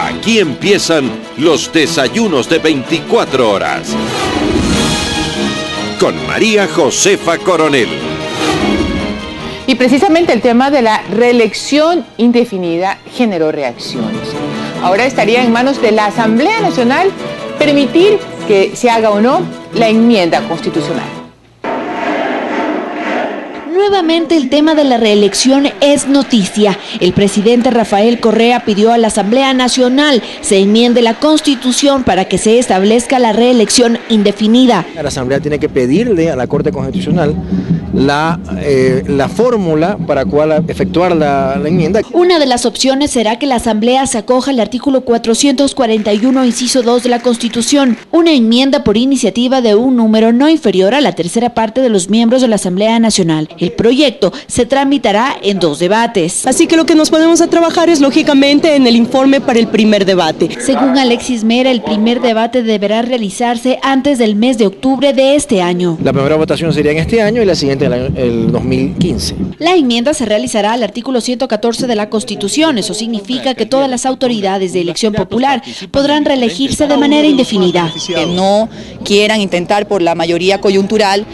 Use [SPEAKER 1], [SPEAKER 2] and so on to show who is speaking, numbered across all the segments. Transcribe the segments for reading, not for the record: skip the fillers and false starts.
[SPEAKER 1] Aquí empiezan los desayunos de 24 horas. Con María Josefa Coronel.
[SPEAKER 2] Y precisamente el tema de la reelección indefinida generó reacciones. Ahora estaría en manos de la Asamblea Nacional permitir que se haga o no la enmienda constitucional.
[SPEAKER 3] Nuevamente el tema de la reelección es noticia. El presidente Rafael Correa pidió a la Asamblea Nacional se enmiende la Constitución para que se establezca la reelección indefinida.
[SPEAKER 4] La Asamblea tiene que pedirle a la Corte Constitucional la fórmula para cual efectuar la enmienda.
[SPEAKER 3] Una de las opciones será que la Asamblea se acoja al artículo 441, inciso 2 de la Constitución, una enmienda por iniciativa de un número no inferior a la tercera parte de los miembros de la Asamblea Nacional. El proyecto se tramitará en 2 debates.
[SPEAKER 5] Así que lo que nos ponemos a trabajar es lógicamente en el informe para el primer debate.
[SPEAKER 3] Según Alexis Mera, el primer debate deberá realizarse antes del mes de octubre de este año.
[SPEAKER 4] La primera votación sería en este año y la siguiente en el 2015.
[SPEAKER 3] La enmienda se realizará al artículo 114 de la Constitución. Eso significa que todas las autoridades de elección popular podrán reelegirse de manera indefinida.
[SPEAKER 6] Que no quieran intentar por la mayoría coyuntural,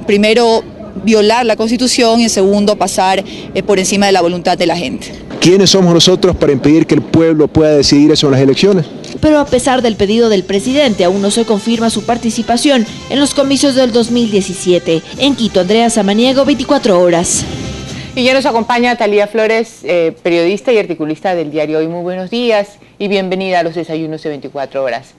[SPEAKER 6] primero violar la Constitución y en segundo pasar por encima de la voluntad de la gente.
[SPEAKER 7] ¿Quiénes somos nosotros para impedir que el pueblo pueda decidir eso en las elecciones?
[SPEAKER 3] Pero a pesar del pedido del presidente, aún no se confirma su participación en los comicios del 2017. En Quito, Andrea Samaniego, 24 horas.
[SPEAKER 2] Y ya nos acompaña Talía Flores, periodista y articulista del diario Hoy. Muy buenos días y bienvenida a los desayunos de 24 horas.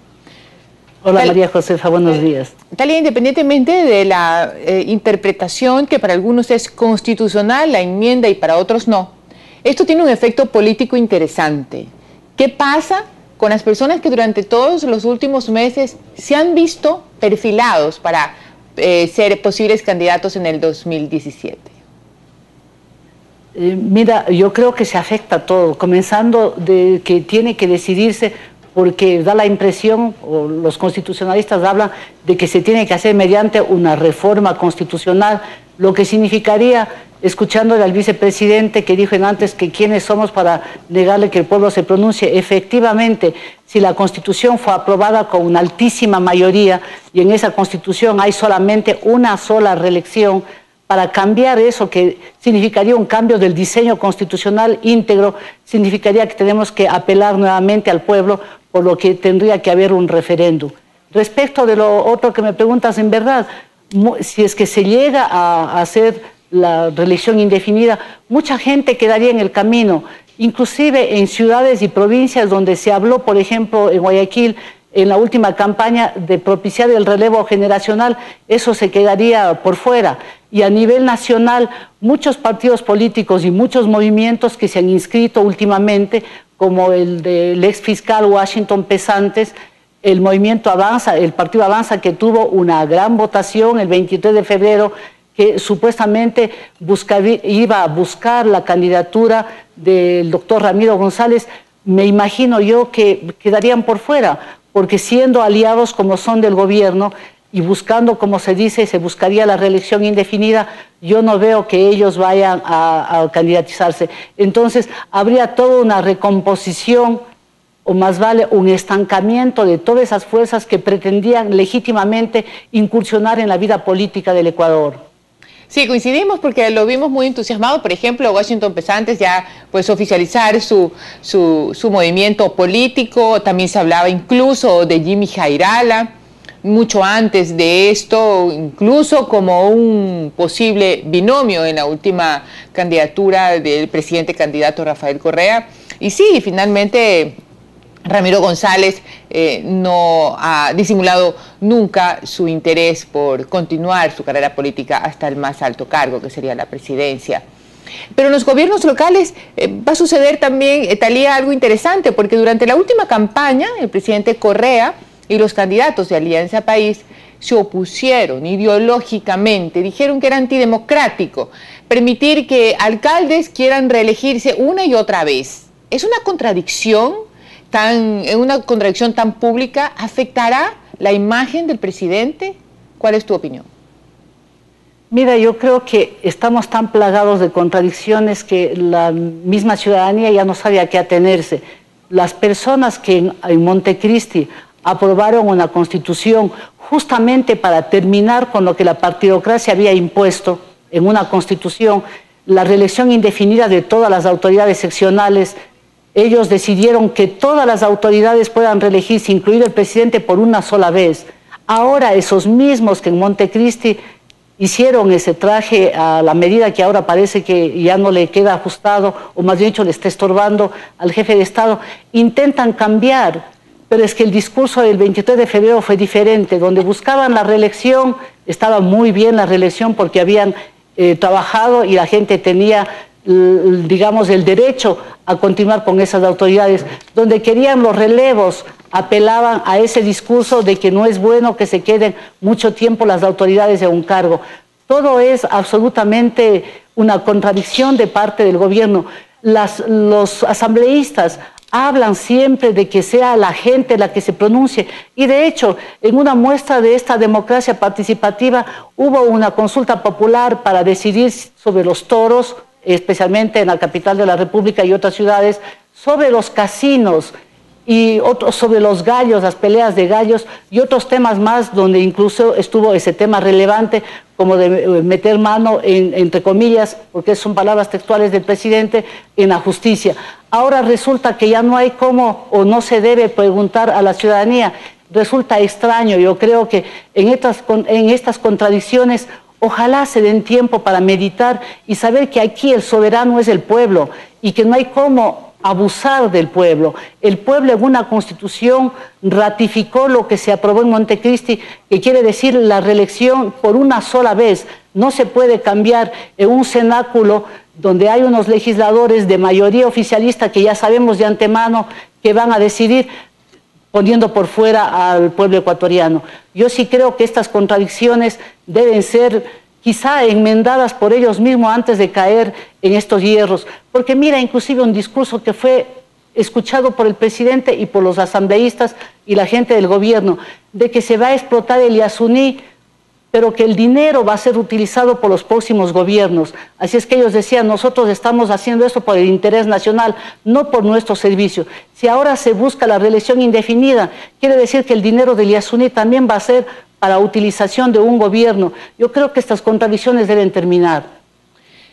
[SPEAKER 8] Hola María Josefa, buenos días.
[SPEAKER 2] Talía, independientemente de la interpretación que para algunos es constitucional, la enmienda, y para otros no, esto tiene un efecto político interesante. ¿Qué pasa con las personas que durante todos los últimos meses se han visto perfilados para ser posibles candidatos en el 2017?
[SPEAKER 8] Mira, yo creo que se afecta todo, comenzando de que tiene que decidirse, porque da la impresión, o los constitucionalistas hablan, de que se tiene que hacer mediante una reforma constitucional, lo que significaría, escuchándole al vicepresidente que dijo antes que quiénes somos para negarle que el pueblo se pronuncie. Efectivamente, si la Constitución fue aprobada con una altísima mayoría y en esa Constitución hay solamente una sola reelección, para cambiar eso, que significaría un cambio del diseño constitucional íntegro, significaría que tenemos que apelar nuevamente al pueblo, por lo que tendría que haber un referéndum. Respecto de lo otro que me preguntas, en verdad, si es que se llega a hacer la reelección indefinida, mucha gente quedaría en el camino, inclusive en ciudades y provincias donde se habló, por ejemplo, en Guayaquil, en la última campaña de propiciar el relevo generacional, eso se quedaría por fuera. Y a nivel nacional, muchos partidos políticos y muchos movimientos que se han inscrito últimamente, como el del ex fiscal Washington Pesantes, el movimiento Avanza, el partido Avanza, que tuvo una gran votación el 23 de febrero, que supuestamente iba a buscar la candidatura del doctor Ramiro González. Me imagino yo que quedarían por fuera, porque siendo aliados como son del gobierno y buscando, como se dice, se buscaría la reelección indefinida, yo no veo que ellos vayan a candidatizarse. Entonces, habría toda una recomposición, o más vale un estancamiento de todas esas fuerzas que pretendían legítimamente incursionar en la vida política del Ecuador.
[SPEAKER 2] Sí, coincidimos porque lo vimos muy entusiasmado. Por ejemplo, Washington Pesantes ya pues oficializar su movimiento político. También se hablaba incluso de Jimmy Jairala, mucho antes de esto, incluso como un posible binomio en la última candidatura del presidente candidato Rafael Correa. Y sí, finalmente Ramiro González no ha disimulado nunca su interés por continuar su carrera política hasta el más alto cargo, que sería la presidencia. Pero en los gobiernos locales va a suceder también, Talía, algo interesante, porque durante la última campaña el presidente Correa y los candidatos de Alianza País se opusieron ideológicamente, dijeron que era antidemocrático permitir que alcaldes quieran reelegirse una y otra vez. ¿Es una contradicción tan pública? ¿Afectará la imagen del presidente? ¿Cuál es tu opinión?
[SPEAKER 8] Mira, yo creo que estamos tan plagados de contradicciones que la misma ciudadanía ya no sabe a qué atenerse. las personas que en Montecristi aprobaron una constitución justamente para terminar con lo que la partidocracia había impuesto en una constitución, la reelección indefinida de todas las autoridades seccionales. Ellos decidieron que todas las autoridades puedan reelegirse, incluido el presidente, por una sola vez. Ahora esos mismos que en Montecristi hicieron ese traje a la medida que ahora parece que ya no le queda ajustado, o más bien dicho le está estorbando al jefe de Estado, intentan cambiar. Pero es que el discurso del 23 de febrero fue diferente, donde buscaban la reelección, estaba muy bien la reelección porque habían trabajado y la gente tenía, digamos, el derecho a continuar con esas autoridades. Donde querían los relevos, apelaban a ese discurso de que no es bueno que se queden mucho tiempo las autoridades de un cargo. Todo es absolutamente una contradicción de parte del gobierno. Los asambleístas hablan siempre de que sea la gente la que se pronuncie, y de hecho en una muestra de esta democracia participativa hubo una consulta popular para decidir sobre los toros, especialmente en la capital de la República y otras ciudades, sobre los casinos y otros sobre los gallos, las peleas de gallos y otros temas más, donde incluso estuvo ese tema relevante como de meter mano, entre comillas, porque son palabras textuales del presidente, en la justicia. Ahora resulta que ya no hay cómo o no se debe preguntar a la ciudadanía. Resulta extraño. Yo creo que en estas contradicciones ojalá se den tiempo para meditar y saber que aquí el soberano es el pueblo y que no hay cómo abusar del pueblo. El pueblo en una constitución ratificó lo que se aprobó en Montecristi, que quiere decir la reelección por una sola vez. No se puede cambiar en un cenáculo donde hay unos legisladores de mayoría oficialista que ya sabemos de antemano que van a decidir poniendo por fuera al pueblo ecuatoriano. Yo sí creo que estas contradicciones deben ser quizá enmendadas por ellos mismos antes de caer en estos hierros. Porque mira, inclusive un discurso que fue escuchado por el presidente y por los asambleístas y la gente del gobierno, de que se va a explotar el Yasuní, pero que el dinero va a ser utilizado por los próximos gobiernos. Así es que ellos decían, nosotros estamos haciendo esto por el interés nacional, no por nuestro servicio. Si ahora se busca la reelección indefinida, quiere decir que el dinero del Yasuní también va a ser para utilización de un gobierno. Yo creo que estas contradicciones deben terminar.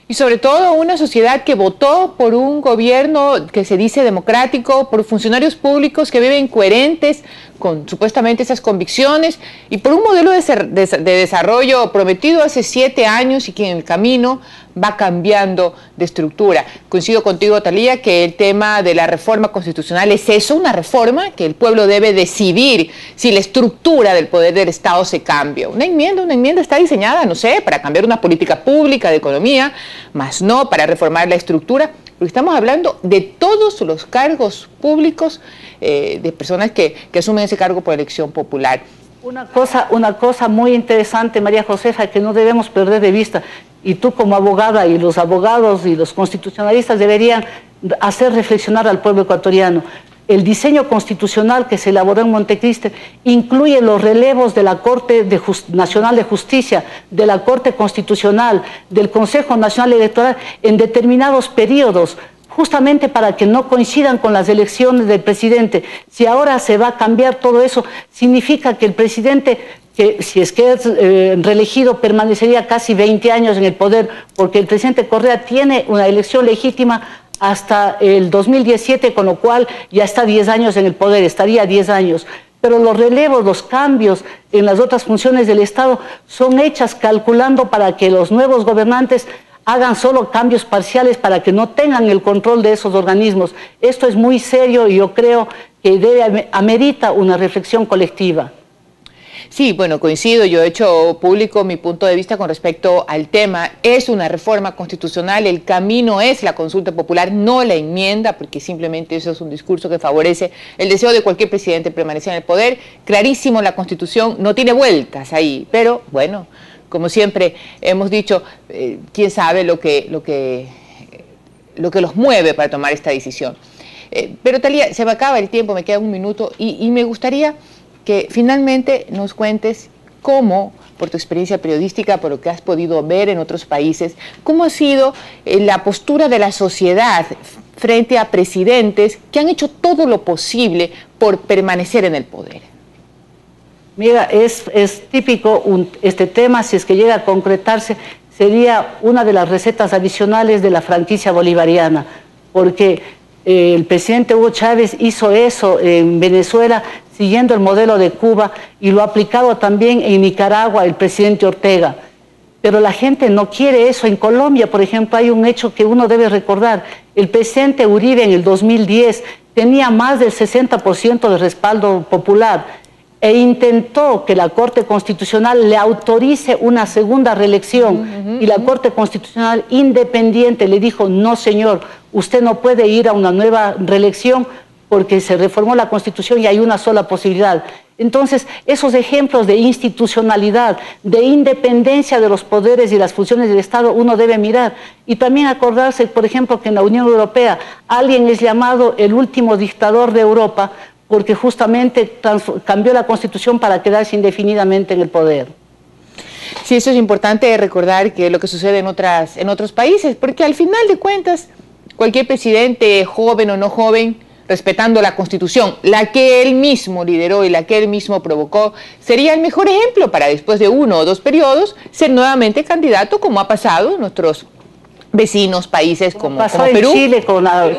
[SPEAKER 2] Y sobre todo una sociedad que votó por un gobierno que se dice democrático, por funcionarios públicos que viven coherentes con supuestamente esas convicciones y por un modelo de desarrollo prometido hace 7 años y que en el camino va cambiando de estructura. Coincido contigo, Thalía, que el tema de la reforma constitucional es eso, una reforma que el pueblo debe decidir si la estructura del poder del Estado se cambia. Una enmienda está diseñada, no sé, para cambiar una política pública de economía, más no para reformar la estructura, porque estamos hablando de todos los cargos públicos de personas que asumen ese cargo por elección popular.
[SPEAKER 8] Una cosa muy interesante, María Josefa, que no debemos perder de vista, y tú como abogada y los abogados y los constitucionalistas deberían hacer reflexionar al pueblo ecuatoriano. El diseño constitucional que se elaboró en Montecristi incluye los relevos de la Corte Nacional de Justicia, de la Corte Constitucional, del Consejo Nacional Electoral en determinados periodos, justamente para que no coincidan con las elecciones del presidente. Si ahora se va a cambiar todo eso, significa que el presidente, que si es que es reelegido, permanecería casi 20 años en el poder, porque el presidente Correa tiene una elección legítima hasta el 2017, con lo cual ya está 10 años en el poder, estaría 10 años. Pero los relevos, los cambios en las otras funciones del Estado son hechas calculando para que los nuevos gobernantes hagan solo cambios parciales para que no tengan el control de esos organismos. Esto es muy serio y yo creo que amerita una reflexión colectiva.
[SPEAKER 2] Sí, bueno, coincido, yo he hecho público mi punto de vista con respecto al tema. Es una reforma constitucional, el camino es la consulta popular, no la enmienda, porque simplemente eso es un discurso que favorece el deseo de cualquier presidente permanecer en el poder. Clarísimo, la Constitución no tiene vueltas ahí, pero bueno, como siempre hemos dicho, quién sabe lo que los mueve para tomar esta decisión. Pero Thalía, se me acaba el tiempo, me queda un minuto y me gustaría que finalmente nos cuentes cómo, por tu experiencia periodística, por lo que has podido ver en otros países, cómo ha sido la postura de la sociedad frente a presidentes que han hecho todo lo posible por permanecer en el poder?
[SPEAKER 8] Mira, es típico este tema, si es que llega a concretarse, sería una de las recetas adicionales de la franquicia bolivariana, porque el presidente Hugo Chávez hizo eso en Venezuela siguiendo el modelo de Cuba y lo ha aplicado también en Nicaragua el presidente Ortega. Pero la gente no quiere eso. En Colombia, por ejemplo, hay un hecho que uno debe recordar. El presidente Uribe en el 2010 tenía más del 60% de respaldo popular e intentó que la Corte Constitucional le autorice una segunda reelección. Y la Corte Constitucional independiente le dijo, no señor, usted no puede ir a una nueva reelección porque se reformó la Constitución y hay una sola posibilidad. Entonces, esos ejemplos de institucionalidad, de independencia de los poderes y las funciones del Estado, uno debe mirar. Y también acordarse, por ejemplo, que en la Unión Europea alguien es llamado el último dictador de Europa porque justamente cambió la Constitución para quedarse indefinidamente en el poder.
[SPEAKER 2] Sí, eso es importante recordar que lo que sucede en otros países, porque al final de cuentas, cualquier presidente, joven o no joven, respetando la Constitución, la que él mismo lideró y la que él mismo provocó, sería el mejor ejemplo para después de 1 o 2 periodos ser nuevamente candidato, como ha pasado en nuestros vecinos países como Perú.
[SPEAKER 8] En Chile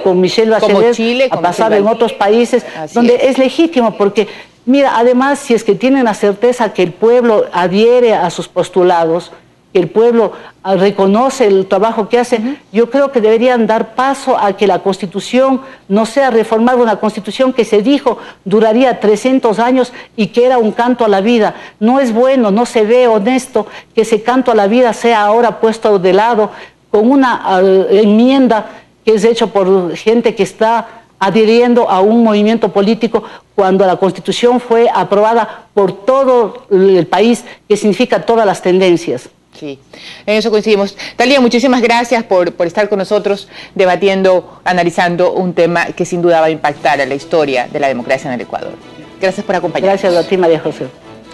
[SPEAKER 8] con Michelle Bachelet, ha pasado en otros países donde es legítimo, porque mira, además si es que tienen la certeza que el pueblo adhiere a sus postulados, que el pueblo reconoce el trabajo que hacen, yo creo que deberían dar paso a que la Constitución no sea reformada, una Constitución que se dijo duraría 300 años y que era un canto a la vida. No es bueno, no se ve honesto que ese canto a la vida sea ahora puesto de lado con una enmienda que es hecho por gente que está adhiriendo a un movimiento político cuando la Constitución fue aprobada por todo el país, que significa todas las tendencias.
[SPEAKER 2] Sí, en eso coincidimos. Talía, muchísimas gracias por estar con nosotros debatiendo, analizando un tema que sin duda va a impactar a la historia de la democracia en el Ecuador. Gracias por acompañarnos.
[SPEAKER 8] Gracias a ti, María José.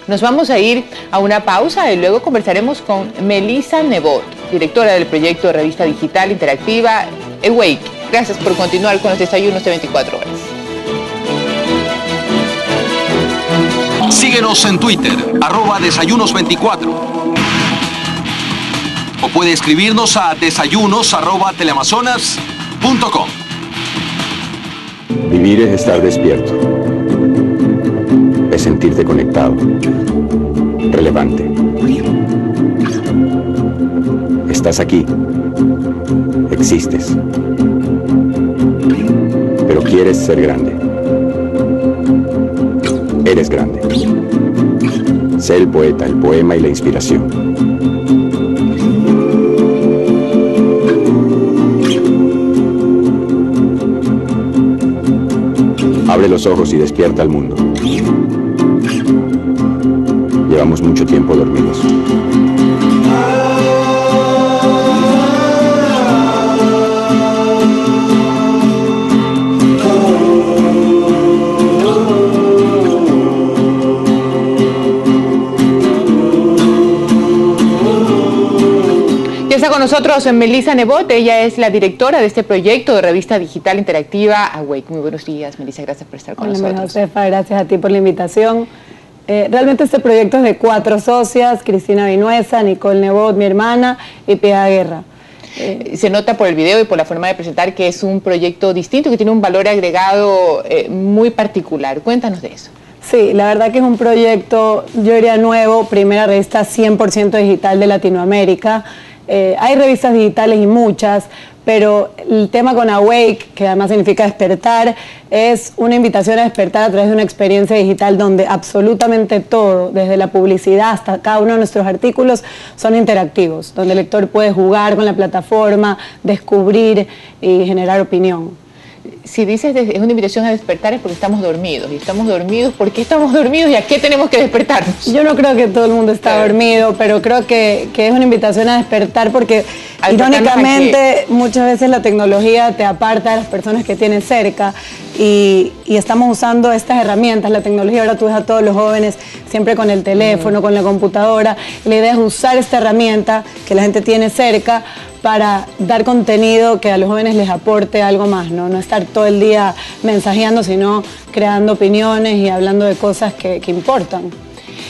[SPEAKER 2] Nos vamos a ir a una pausa y luego conversaremos con Melissa Nebot, directora del proyecto de revista digital interactiva Awake. Gracias por continuar con los desayunos de 24 horas.
[SPEAKER 1] Síguenos en Twitter, @desayunos24. O puede escribirnos a desayunos@teleamazonas.com.
[SPEAKER 7] Vivir es estar despierto. Es sentirte conectado. Relevante. Estás aquí. Existes. Pero quieres ser grande. Eres grande. Sé el poeta, el poema y la inspiración. Abre los ojos y despierta al mundo. Llevamos mucho tiempo dormidos.
[SPEAKER 2] Ya está con nosotros Melissa Nebot, ella es la directora de este proyecto de revista digital interactiva Awake. Muy buenos días, Melissa, gracias por estar con nosotros.
[SPEAKER 9] Hola, Josefa, gracias a ti por la invitación. Realmente este proyecto es de 4 socias, Cristina Vinuesa, Nicole Nebot, mi hermana, y Piedad Guerra.
[SPEAKER 2] Se nota por el video y por la forma de presentar que es un proyecto distinto, que tiene un valor agregado muy particular. Cuéntanos de eso.
[SPEAKER 9] Sí, la verdad que es un proyecto, yo diría nuevo, primera revista 100% digital de Latinoamérica. Hay revistas digitales y muchas, pero el tema con Awake, que además significa despertar, es una invitación a despertar a través de una experiencia digital donde absolutamente todo, desde la publicidad hasta cada uno de nuestros artículos, son interactivos, donde el lector puede jugar con la plataforma, descubrir y generar opinión.
[SPEAKER 2] Si dices es una invitación a despertar es porque estamos dormidos. Y estamos dormidos, ¿por qué estamos dormidos y a qué tenemos que despertarnos?
[SPEAKER 9] Yo no creo que todo el mundo está dormido, pero creo que es una invitación a despertar porque irónicamente muchas veces la tecnología te aparta de las personas que tienes cerca y estamos usando estas herramientas, la tecnología. Ahora tú ves a todos los jóvenes siempre con el teléfono, con la computadora. La idea es usar esta herramienta que la gente tiene cerca para dar contenido que a los jóvenes les aporte algo más, ¿no? No estar todo el día mensajeando, sino creando opiniones y hablando de cosas que importan.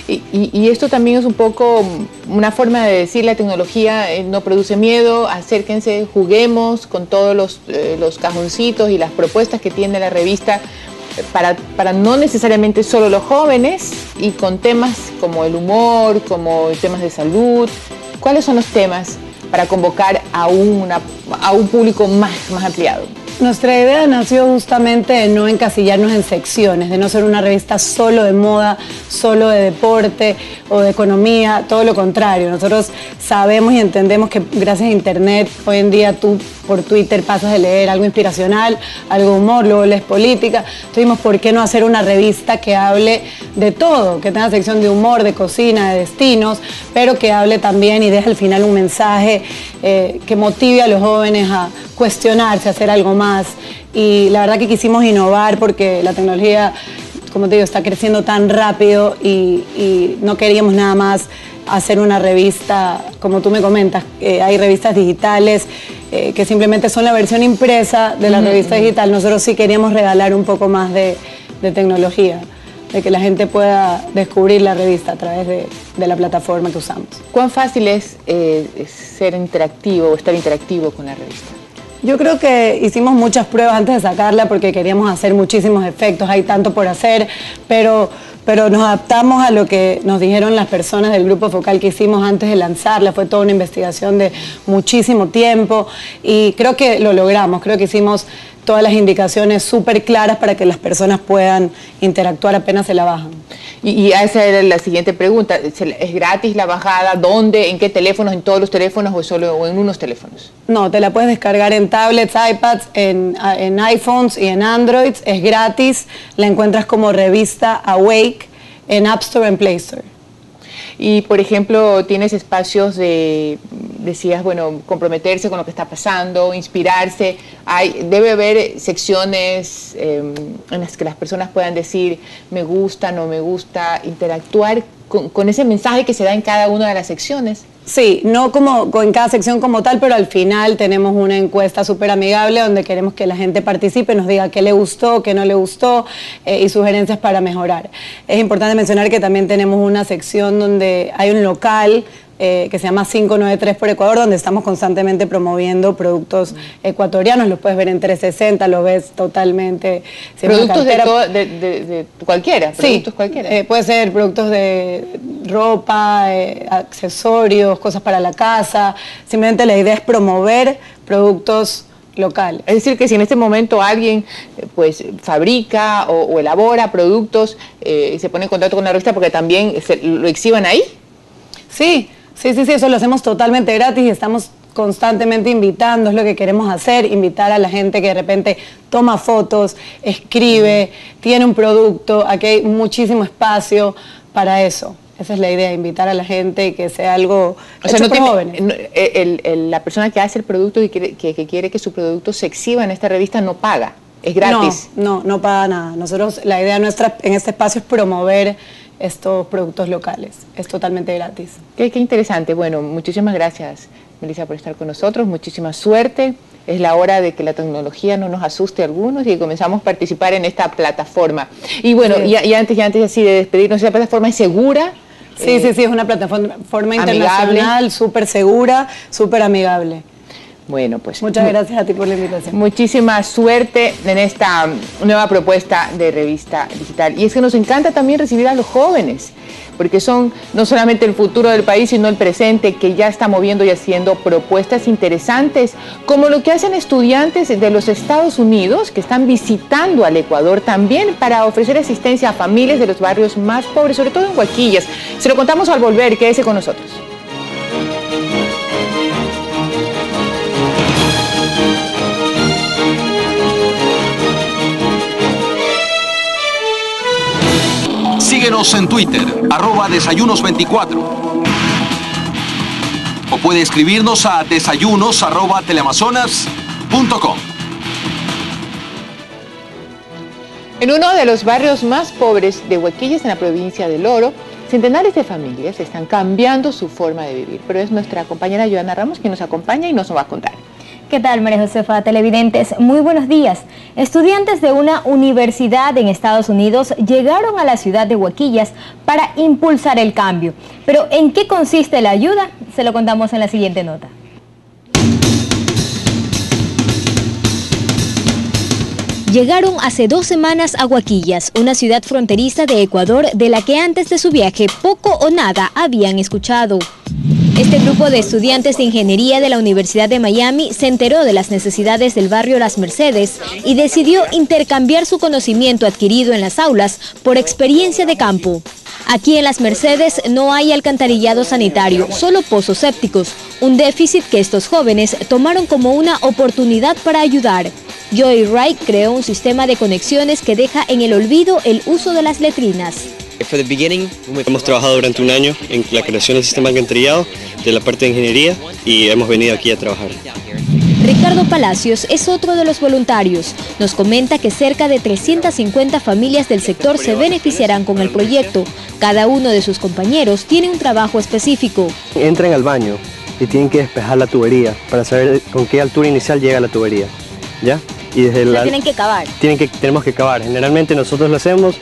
[SPEAKER 2] Y esto también es un poco una forma de decir: la tecnología no produce miedo, acérquense, juguemos con todos los cajoncitos y las propuestas que tiene la revista para no necesariamente solo los jóvenes, y con temas como el humor, como temas de salud. ¿Cuáles son los temas para convocar a un público más ampliado?
[SPEAKER 9] Nuestra idea nació justamente de no encasillarnos en secciones, de no ser una revista solo de moda, solo de deporte o de economía, todo lo contrario. Nosotros sabemos y entendemos que gracias a internet, hoy en día tú por Twitter pasas de leer algo inspiracional, algo de humor, luego lees política. Entonces, ¿por qué no hacer una revista que hable de todo? Que tenga sección de humor, de cocina, de destinos, pero que hable también y deje al final un mensaje que motive a los jóvenes a cuestionarse, a hacer algo más. Y la verdad que quisimos innovar porque la tecnología, como te digo, está creciendo tan rápido y no queríamos nada más hacer una revista, como tú me comentas, hay revistas digitales que simplemente son la versión impresa de la revista digital. Nosotros sí queríamos regalar un poco más de tecnología, de que la gente pueda descubrir la revista a través de la plataforma que usamos.
[SPEAKER 2] ¿Cuán fácil es ser interactivo o estar interactivo con la revista?
[SPEAKER 9] Yo creo que hicimos muchas pruebas antes de sacarla porque queríamos hacer muchísimos efectos, hay tanto por hacer, pero nos adaptamos a lo que nos dijeron las personas del grupo focal que hicimos antes de lanzarla. Fue toda una investigación de muchísimo tiempo y creo que lo logramos. Creo que hicimos todas las indicaciones súper claras para que las personas puedan interactuar apenas se la bajan.
[SPEAKER 2] Y esa era la siguiente pregunta. ¿Es gratis la bajada? ¿Dónde? ¿En qué teléfonos? ¿En todos los teléfonos o en unos teléfonos?
[SPEAKER 9] No, te la puedes descargar en tablets, iPads, en iPhones y en Androids. Es gratis. La encuentras como revista Awake en App Store y en Play Store.
[SPEAKER 2] Y, por ejemplo, tienes espacios de, decías, bueno, comprometerse con lo que está pasando, inspirarse. Debe haber secciones en las que las personas puedan decir me gusta, no me gusta, interactuar con ese mensaje que se da en cada una de las secciones.
[SPEAKER 9] Sí, no como en cada sección como tal, pero al final tenemos una encuesta súper amigable donde queremos que la gente participe, nos diga qué le gustó, qué no le gustó y sugerencias para mejorar. Es importante mencionar que también tenemos una sección donde hay un local que se llama 593 por Ecuador, donde estamos constantemente promoviendo productos ecuatorianos. Los puedes ver en 360, lo ves totalmente.
[SPEAKER 2] ¿Productos de cualquiera? ¿Productos cualquiera?
[SPEAKER 9] Puede ser productos de ropa, accesorios, cosas para la casa. Simplemente la idea es promover productos locales.
[SPEAKER 2] Es decir, que si en este momento alguien pues fabrica o elabora productos, se pone en contacto con la revista porque también lo exhiban ahí.
[SPEAKER 9] Sí, eso lo hacemos totalmente gratis y estamos constantemente invitando, es lo que queremos hacer, invitar a la gente que de repente toma fotos, escribe, tiene un producto. Aquí hay muchísimo espacio para eso. Esa es la idea, invitar a la gente y que sea algo hecho por jóvenes.
[SPEAKER 2] La persona que hace el producto y que quiere que su producto se exhiba en esta revista no paga, es gratis.
[SPEAKER 9] No paga nada. Nosotros, la idea nuestra en este espacio es promover estos productos locales. Es totalmente gratis.
[SPEAKER 2] Qué interesante. Bueno, muchísimas gracias, Melissa, por estar con nosotros. Muchísima suerte. Es la hora de que la tecnología no nos asuste a algunos y que comenzamos a participar en esta plataforma. Y bueno, sí. y antes así de despedirnos, ¿la plataforma es segura?
[SPEAKER 9] Sí, es una plataforma internacional, súper segura, súper amigable.
[SPEAKER 2] Bueno, pues
[SPEAKER 9] muchas gracias a ti por la invitación.
[SPEAKER 2] Muchísima suerte en esta nueva propuesta de revista digital. Y es que nos encanta también recibir a los jóvenes, porque son no solamente el futuro del país, sino el presente, que ya está moviendo y haciendo propuestas interesantes, como lo que hacen estudiantes de los Estados Unidos, que están visitando al Ecuador también para ofrecer asistencia a familias de los barrios más pobres, sobre todo en Huaquillas. Se lo contamos al volver, quédese con nosotros.
[SPEAKER 1] Síguenos en Twitter, @desayunos24. O puede escribirnos a desayunos@teleamazonas.com.
[SPEAKER 2] En uno de los barrios más pobres de Huaquillas, en la provincia del Oro, Centenares de familias están cambiando su forma de vivir, pero es nuestra compañera Joana Ramos quien nos acompaña y nos va a contar.
[SPEAKER 10] ¿Qué tal, María Josefa? Televidentes, muy buenos días. Estudiantes de una universidad en Estados Unidos llegaron a la ciudad de Huaquillas para impulsar el cambio. Pero ¿en qué consiste la ayuda? Se lo contamos en la siguiente nota. Llegaron hace 2 semanas a Huaquillas, una ciudad fronteriza de Ecuador de la que antes de su viaje poco o nada habían escuchado. Este grupo de estudiantes de ingeniería de la Universidad de Miami se enteró de las necesidades del barrio Las Mercedes y decidió intercambiar su conocimiento adquirido en las aulas por experiencia de campo. Aquí en Las Mercedes no hay alcantarillado sanitario, solo pozos sépticos, un déficit que estos jóvenes tomaron como una oportunidad para ayudar. Joey Wright creó un sistema de conexiones que deja en el olvido el uso de las letrinas.
[SPEAKER 11] Hemos trabajado durante un año en la creación del sistema de alcantarillado de la parte de ingeniería y hemos venido aquí a trabajar.
[SPEAKER 10] Ricardo Palacios es otro de los voluntarios. Nos comenta que cerca de 350 familias del sector se beneficiarán con el proyecto. Cada uno de sus compañeros tiene un trabajo específico.
[SPEAKER 12] Entran al baño y tienen que despejar la tubería para saber con qué altura inicial llega la tubería, ¿ya? Y desde
[SPEAKER 10] tienen que cavar.
[SPEAKER 12] Tenemos que cavar. Generalmente nosotros lo hacemos,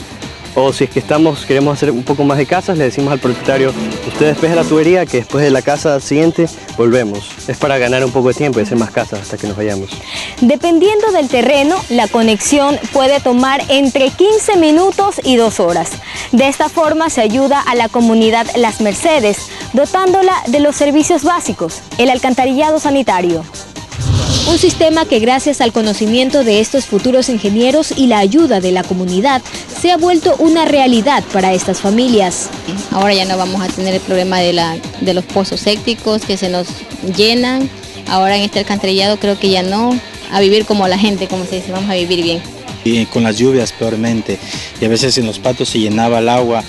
[SPEAKER 12] o si es que queremos hacer un poco más de casas, le decimos al propietario, usted despeja la tubería, que después de la casa siguiente volvemos. Es para ganar un poco de tiempo y hacer más casas hasta que nos vayamos.
[SPEAKER 10] Dependiendo del terreno, la conexión puede tomar entre 15 minutos y 2 horas. De esta forma se ayuda a la comunidad Las Mercedes, dotándola de los servicios básicos, el alcantarillado sanitario. Un sistema que gracias al conocimiento de estos futuros ingenieros y la ayuda de la comunidad se ha vuelto una realidad para estas familias.
[SPEAKER 13] Ahora ya no vamos a tener el problema de los pozos sépticos que se nos llenan. Ahora en este alcantarillado creo que ya no, a vivir como la gente, como se dice, vamos a vivir bien.
[SPEAKER 14] Y con las lluvias peormente, y a veces en los patios se llenaba el agua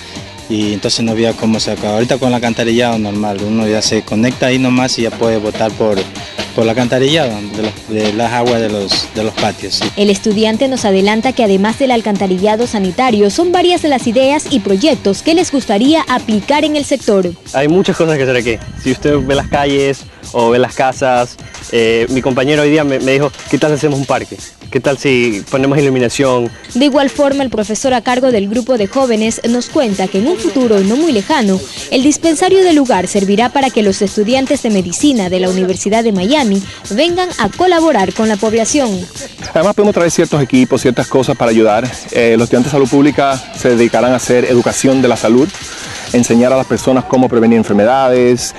[SPEAKER 14] y entonces no había cómo sacar. Ahorita con el alcantarillado normal, uno ya se conecta ahí nomás y ya puede botar por el alcantarillado de las aguas de los patios. Sí.
[SPEAKER 10] El estudiante nos adelanta que además del alcantarillado sanitario, son varias de las ideas y proyectos que les gustaría aplicar en el sector.
[SPEAKER 12] Hay muchas cosas que hacer aquí. Si usted ve las calles o ve las casas, mi compañero hoy día me dijo, ¿qué tal si hacemos un parque? ¿Qué tal si ponemos iluminación?
[SPEAKER 10] De igual forma, el profesor a cargo del grupo de jóvenes nos cuenta que en un futuro no muy lejano, el dispensario del lugar servirá para que los estudiantes de medicina de la Universidad de Miami vengan a colaborar con la población.
[SPEAKER 15] Además podemos traer ciertos equipos, ciertas cosas para ayudar. Los estudiantes de salud pública se dedicarán a hacer educación de la salud, enseñar a las personas cómo prevenir enfermedades,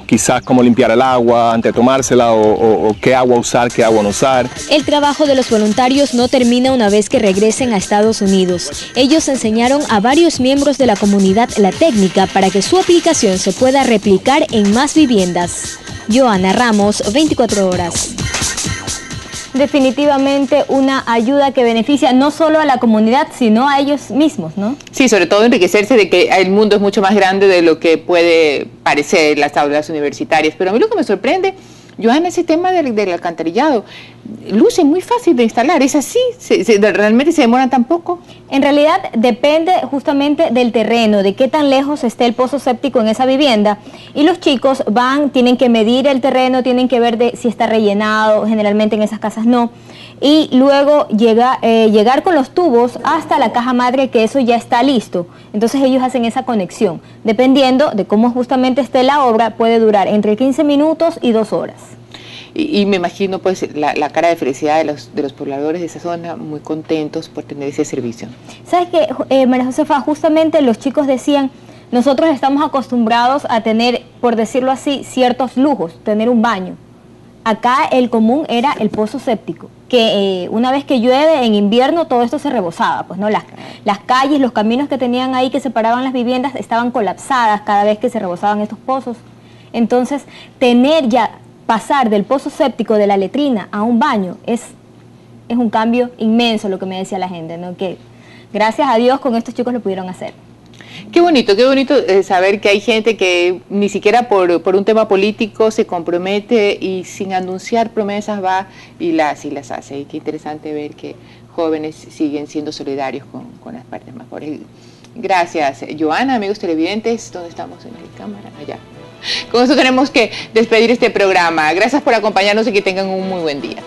[SPEAKER 15] quizás cómo limpiar el agua antes de tomársela o qué agua usar, qué agua no usar.
[SPEAKER 10] El trabajo de los voluntarios no termina una vez que regresen a Estados Unidos. Ellos enseñaron a varios miembros de la comunidad la técnica para que su aplicación se pueda replicar en más viviendas. Joana Ramos, 24 horas. Definitivamente una ayuda que beneficia no solo a la comunidad, sino a ellos mismos, ¿no?
[SPEAKER 2] Sí, sobre todo enriquecerse de que el mundo es mucho más grande de lo que puede parecer las aulas universitarias. Pero a mí lo que me sorprende, Joana, ese tema del alcantarillado, luce muy fácil de instalar. ¿Es así? ¿Realmente se demoran tan poco?
[SPEAKER 10] En realidad depende justamente del terreno, de qué tan lejos esté el pozo séptico en esa vivienda. Y los chicos tienen que medir el terreno, tienen que ver si está rellenado, generalmente en esas casas no. Y luego llegar con los tubos hasta la caja madre, que eso ya está listo. Entonces ellos hacen esa conexión. Dependiendo de cómo justamente esté la obra, puede durar entre 15 minutos y 2 horas.
[SPEAKER 2] Y me imagino pues la cara de felicidad de los pobladores de esa zona, muy contentos por tener ese servicio.
[SPEAKER 10] ¿Sabes qué, María Josefa? Justamente los chicos decían, nosotros estamos acostumbrados a tener, por decirlo así, ciertos lujos, tener un baño. Acá el común era el pozo séptico, que una vez que llueve en invierno todo esto se rebosaba, pues no, las calles, los caminos que tenían ahí que separaban las viviendas estaban colapsadas cada vez que se rebosaban estos pozos. Entonces, pasar del pozo séptico de la letrina a un baño es un cambio inmenso, lo que me decía la gente, ¿no? Que gracias a Dios con estos chicos lo pudieron hacer.
[SPEAKER 2] Qué bonito saber que hay gente que ni siquiera por un tema político se compromete y sin anunciar promesas va y las hace. Y qué interesante ver que jóvenes siguen siendo solidarios con las partes más pobres. Gracias, Joana. Amigos televidentes, ¿dónde estamos? ¿En qué cámara? Allá. Con eso tenemos que despedir este programa. Gracias por acompañarnos y que tengan un muy buen día.